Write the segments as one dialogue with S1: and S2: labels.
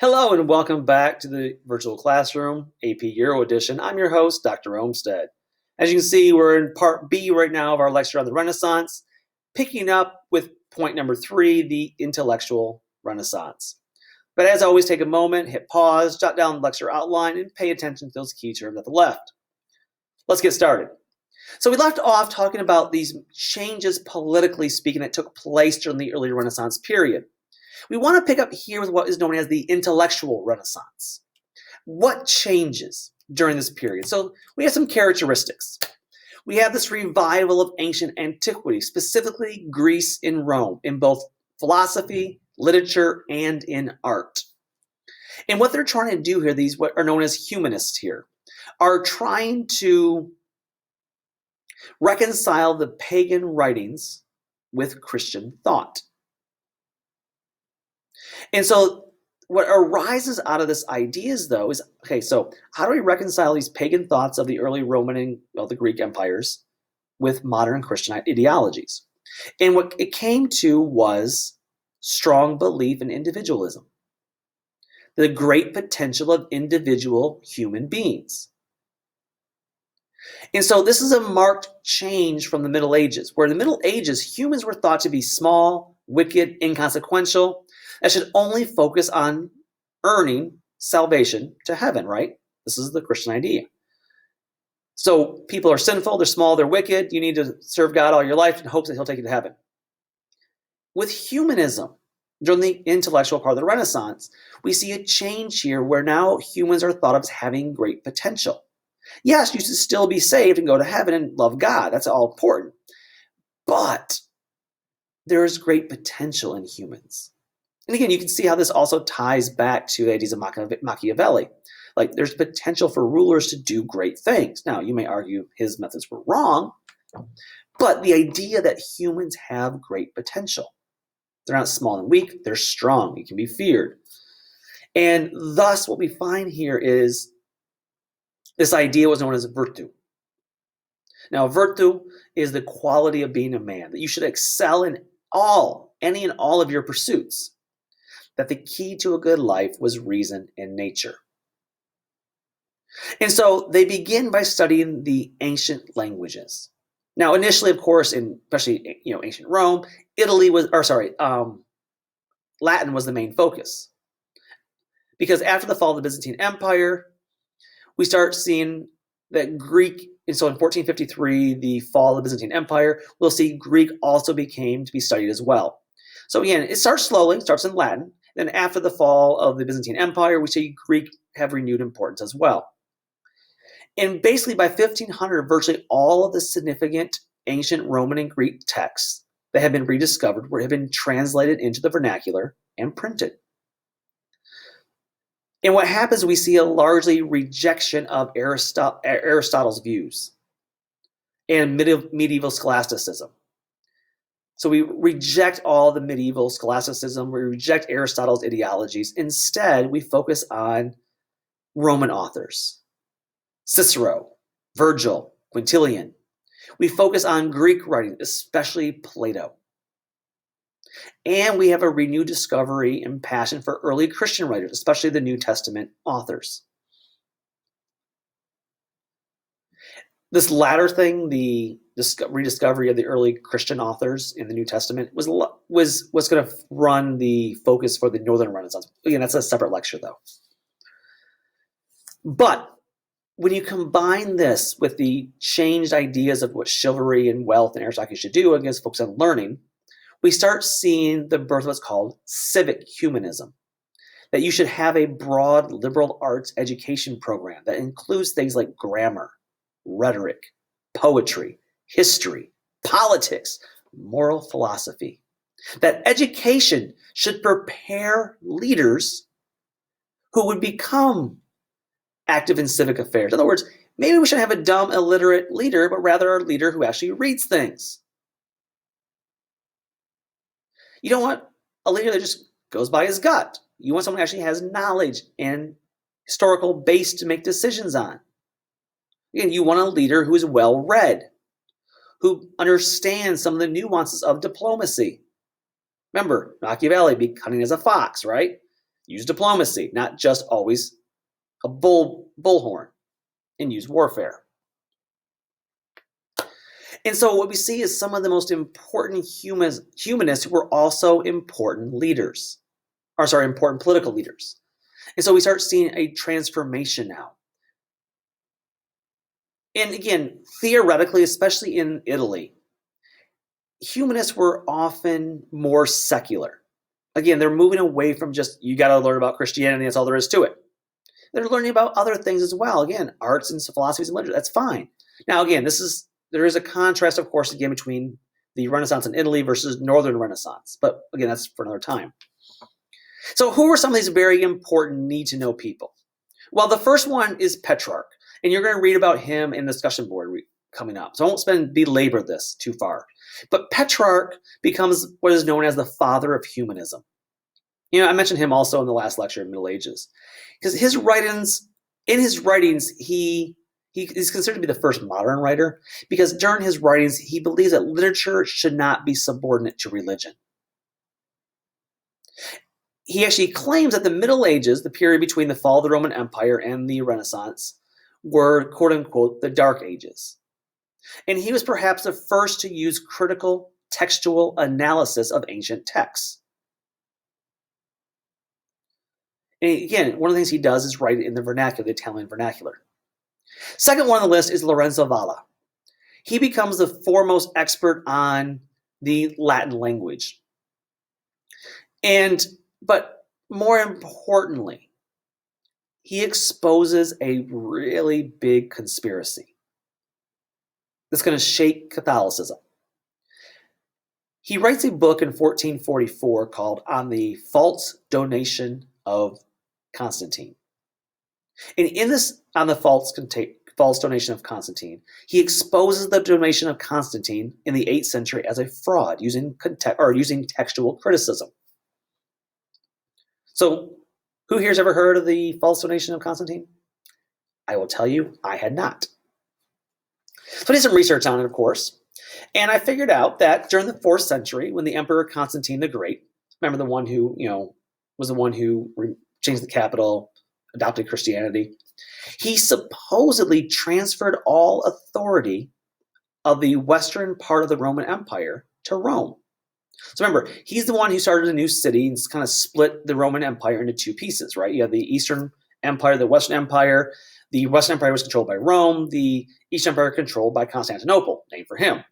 S1: Hello and welcome back to the virtual classroom, AP Euro Edition. I'm your host, Dr. Olmsted. As you can see, we're in part B right now of our lecture on the Renaissance, picking up with point number 3, the intellectual Renaissance. But as always, take a moment, hit pause, jot down the lecture outline, and pay attention to those key terms at the left. Let's get started. So we left off talking about these changes, politically speaking, that took place during the early Renaissance period. We want to pick up here with what is known as the intellectual Renaissance. What changes during this period? So we have some characteristics. We have this revival of ancient antiquity, specifically Greece and Rome, in both philosophy, literature, and in art. And what they're trying to do here, these what are known as humanists here, are trying to reconcile the pagan writings with Christian thought. And so what arises out of this ideas, though, is, okay, so how do we reconcile these pagan thoughts of the early Roman and the Greek empires with modern Christian ideologies? And what it came to was strong belief in individualism, the great potential of individual human beings. And so this is a marked change from the Middle Ages, where in the Middle Ages, humans were thought to be small, wicked, inconsequential, that should only focus on earning salvation to heaven, right? This is the Christian idea. So people are sinful, they're small, they're wicked. You need to serve God all your life in hopes that he'll take you to heaven. With humanism, during the intellectual part of the Renaissance, we see a change here where now humans are thought of as having great potential. Yes, you should still be saved and go to heaven and love God. That's all important. But there is great potential in humans. And again, you can see how this also ties back to the ideas of Machiavelli. Like, there's potential for rulers to do great things. Now, you may argue his methods were wrong, but the idea that humans have great potential. They're not small and weak, they're strong, you can be feared. And thus, what we find here is this idea was known as virtue. Now, virtue is the quality of being a man, that you should excel in any and all of your pursuits. That the key to a good life was reason and nature. And so they begin by studying the ancient languages. Now, initially, of course, especially ancient Rome, Latin was the main focus. Because after the fall of the Byzantine Empire, we start seeing that Greek, and so in 1453, the fall of the Byzantine Empire, we'll see Greek also became to be studied as well. So again, it starts slowly, starts in Latin. Then after the fall of the Byzantine Empire, we see Greek have renewed importance as well. And basically by 1500, virtually all of the significant ancient Roman and Greek texts that have been rediscovered have been translated into the vernacular and printed. And what happens, we see a largely rejection of Aristotle's views and medieval scholasticism. So we reject all the medieval scholasticism, we reject Aristotle's ideologies. Instead, we focus on Roman authors, Cicero, Virgil, Quintilian. We focus on Greek writing, especially Plato. And we have a renewed discovery and passion for early Christian writers, especially the New Testament authors. This latter thing, the rediscovery of the early Christian authors in the New Testament, was going to run the focus for the Northern Renaissance. Again, that's a separate lecture, though. But when you combine this with the changed ideas of what chivalry and wealth and aristocracy should do against focus on learning, we start seeing the birth of what's called civic humanism. That you should have a broad liberal arts education program that includes things like grammar, rhetoric, poetry, history, politics, moral philosophy. That education should prepare leaders who would become active in civic affairs. In other words, maybe we shouldn't have a dumb, illiterate leader, but rather a leader who actually reads things. You don't want a leader that just goes by his gut. You want someone who actually has knowledge and historical base to make decisions on. Again, you want a leader who is well-read, who understands some of the nuances of diplomacy. Remember, Machiavelli, be cunning as a fox, right? use diplomacy, not just always a bullhorn, and use warfare. And so what we see is some of the most important humanists were also important leaders, important political leaders. And so we start seeing a transformation now. And again, theoretically, especially in Italy, humanists were often more secular. Again, they're moving away from just, you got to learn about Christianity, that's all there is to it. They're learning about other things as well. Again, arts and philosophies and literature, that's fine. Now, again, there is a contrast, of course, again, between the Renaissance in Italy versus Northern Renaissance. But again, that's for another time. So who are some of these very important need-to-know people? Well, the first one is Petrarch. And you're going to read about him in the discussion board coming up. So I won't belabor this too far. But Petrarch becomes what is known as the father of humanism. I mentioned him also in the last lecture in Middle Ages. Because in his writings, he is considered to be the first modern writer, because during his writings, he believes that literature should not be subordinate to religion. He actually claims that the Middle Ages, the period between the fall of the Roman Empire and the Renaissance, were, quote unquote, the Dark Ages. And he was perhaps the first to use critical textual analysis of ancient texts. And again, one of the things he does is write in the vernacular, the Italian vernacular. Second one on the list is Lorenzo Valla. He becomes the foremost expert on the Latin language. But more importantly, he exposes a really big conspiracy that's going to shake Catholicism. He writes a book in 1444 called On the False Donation of Constantine. And in this, on the false donation of Constantine, he exposes the donation of Constantine in the 8th century as a fraud using textual criticism. So, who here's ever heard of the false donation of Constantine? I will tell you, I had not. So I did some research on it, of course, and I figured out that during the 4th century, when the Emperor Constantine the Great, remember the one who, was the one who changed the capital, adopted Christianity, he supposedly transferred all authority of the western part of the Roman Empire to Rome. So remember, he's the one who started a new city and kind of split the Roman Empire into two pieces, right? You have the Eastern Empire, the Western Empire. The Western Empire was controlled by Rome. The Eastern Empire controlled by Constantinople, named for him.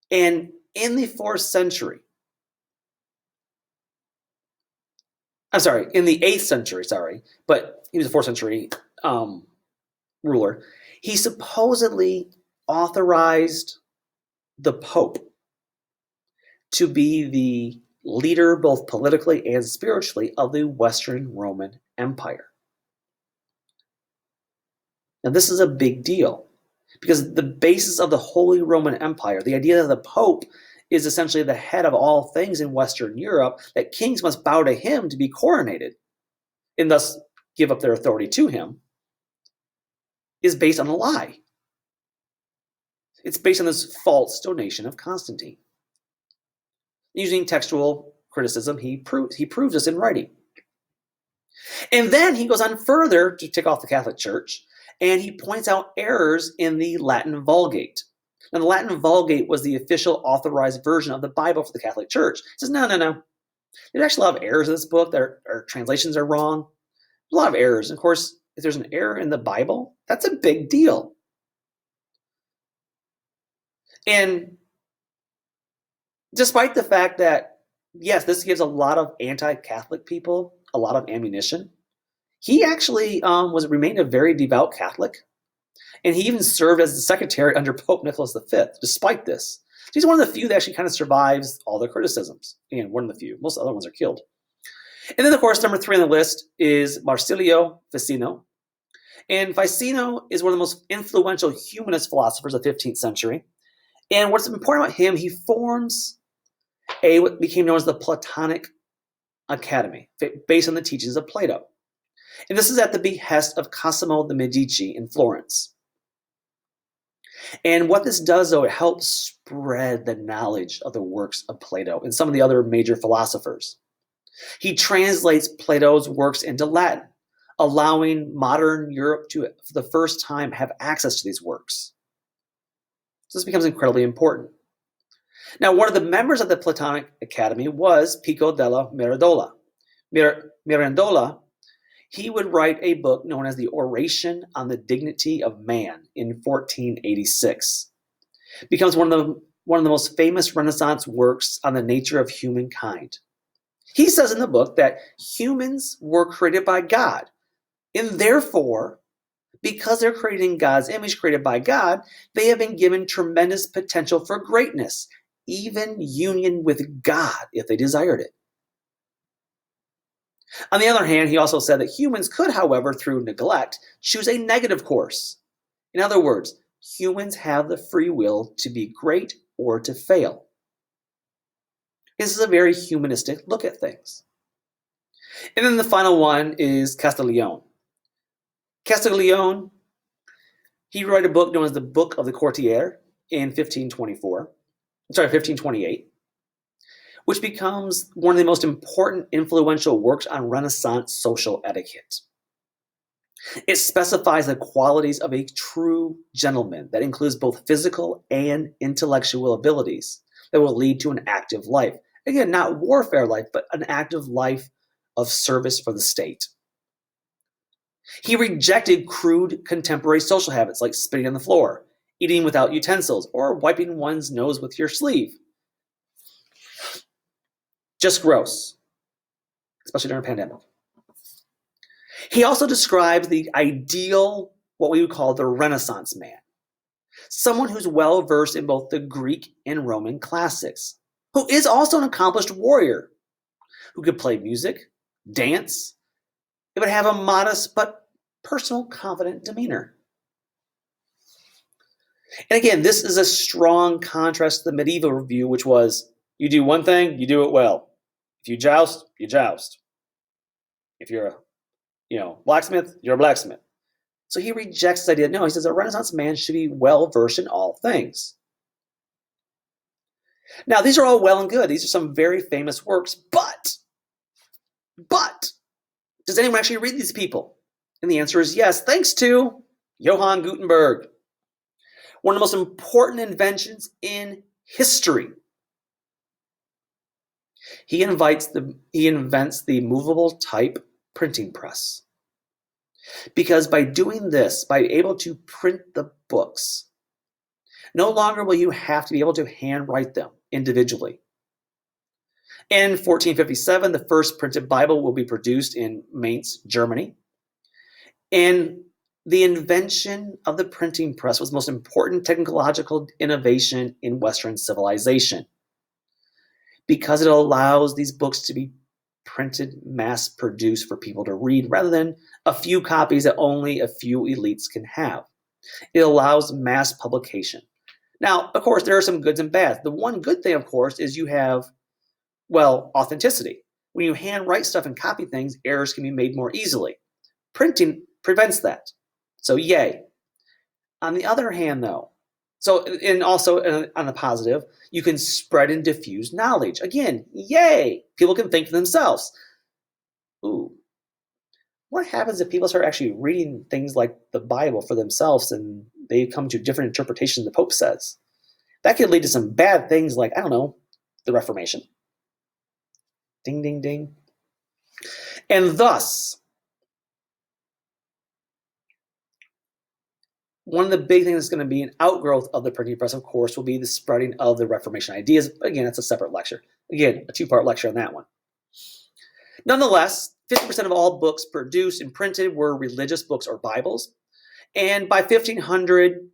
S1: And in the 4th century, in the 8th century, but he was a 4th century ruler. He supposedly authorized the Pope to be the leader, both politically and spiritually, of the Western Roman Empire. Now, this is a big deal because the basis of the Holy Roman Empire, the idea that the Pope is essentially the head of all things in Western Europe, that kings must bow to him to be coronated and thus give up their authority to him, is based on a lie. It's based on this false donation of Constantine. Using textual criticism, he proves this in writing. And then he goes on further to tick off the Catholic Church, and he points out errors in the Latin Vulgate. Now, the Latin Vulgate was the official authorized version of the Bible for the Catholic Church. He says, no. There's actually a lot of errors in this book. Our translations are wrong. A lot of errors. And of course, if there's an error in the Bible, that's a big deal. And despite the fact that, yes, this gives a lot of anti-Catholic people a lot of ammunition, he actually remained a very devout Catholic. And he even served as the secretary under Pope Nicholas V, despite this. So he's one of the few that actually kind of survives all the criticisms. Again, one of the few. Most other ones are killed. And then, of course, number 3 on the list is Marsilio Ficino. And Ficino is one of the most influential humanist philosophers of the 15th century. And what's important about him, he forms what became known as the Platonic Academy, based on the teachings of Plato. And this is at the behest of Cosimo de' Medici in Florence. And what this does, though, it helps spread the knowledge of the works of Plato and some of the other major philosophers. He translates Plato's works into Latin, allowing modern Europe to, for the first time, have access to these works. So this becomes incredibly important. Now, one of the members of the Platonic Academy was Pico della Mirandola. Mirandola, he would write a book known as the Oration on the Dignity of Man in 1486. It becomes one of the most famous Renaissance works on the nature of humankind. He says in the book that humans were created by God, and therefore, because they're created in God's image, created by God, they have been given tremendous potential for greatness, even union with God if they desired it. On the other hand, he also said that humans could, however, through neglect, choose a negative course. In other words, humans have the free will to be great or to fail. This is a very humanistic look at things. And then the final one is Castiglione. Castiglione, he wrote a book known as the Book of the Courtier in 1528, which becomes one of the most important influential works on Renaissance social etiquette. It specifies the qualities of a true gentleman that includes both physical and intellectual abilities that will lead to an active life. Again, not warfare life, but an active life of service for the state. He rejected crude contemporary social habits like spitting on the floor, eating without utensils, or wiping one's nose with your sleeve. Just gross, especially during a pandemic. He also describes the ideal, what we would call the Renaissance man, someone who's well versed in both the Greek and Roman classics, who is also an accomplished warrior, who could play music, dance, it would have a modest but personal, confident demeanor. And again, this is a strong contrast to the medieval view, which was, you do one thing, you do it well. If you joust, you joust. If you're a blacksmith, you're a blacksmith. So he rejects this idea. No, he says a Renaissance man should be well versed in all things. Now, these are all well and good. These are some very famous works, but does anyone actually read these people? And the answer is yes, thanks to Johann Gutenberg, one of the most important inventions in history. He invents the movable type printing press. Because by doing this, by able to print the books, no longer will you have to be able to handwrite them individually. In 1457, the first printed Bible will be produced in Mainz, Germany. And the invention of the printing press was the most important technological innovation in Western civilization, because it allows these books to be printed, mass-produced for people to read, rather than a few copies that only a few elites can have. It allows mass publication. Now, of course, there are some goods and bads. The one good thing, of course, is you have, authenticity. When you handwrite stuff and copy things, errors can be made more easily. Printing prevents that. So yay. On the other hand, though, and also on the positive, you can spread and diffuse knowledge. Again, yay. People can think for themselves. Ooh. What happens if people start actually reading things like the Bible for themselves and they come to different interpretations the Pope says? That could lead to some bad things like, the Reformation. Ding, ding, ding. And thus, one of the big things that's going to be an outgrowth of the printing press, of course, will be the spreading of the Reformation ideas. Again, that's a separate lecture. Again, a two-part lecture on that one. Nonetheless, 50% of all books produced and printed were religious books or Bibles. And by 1500,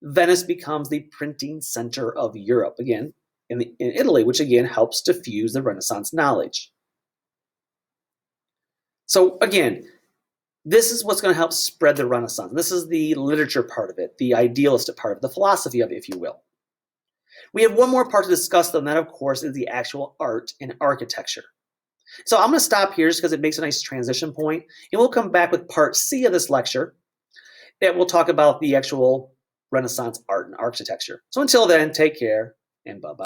S1: Venice becomes the printing center of Europe, again, in Italy, which again helps diffuse the Renaissance knowledge. So again, this is what's going to help spread the Renaissance. This is the literature part of it, the idealistic part of it, the philosophy of it, if you will. We have one more part to discuss, though, and that, of course, is the actual art and architecture. So I'm going to stop here just because it makes a nice transition point, and we'll come back with part C of this lecture that we'll talk about the actual Renaissance art and architecture. So until then, take care, and bye-bye.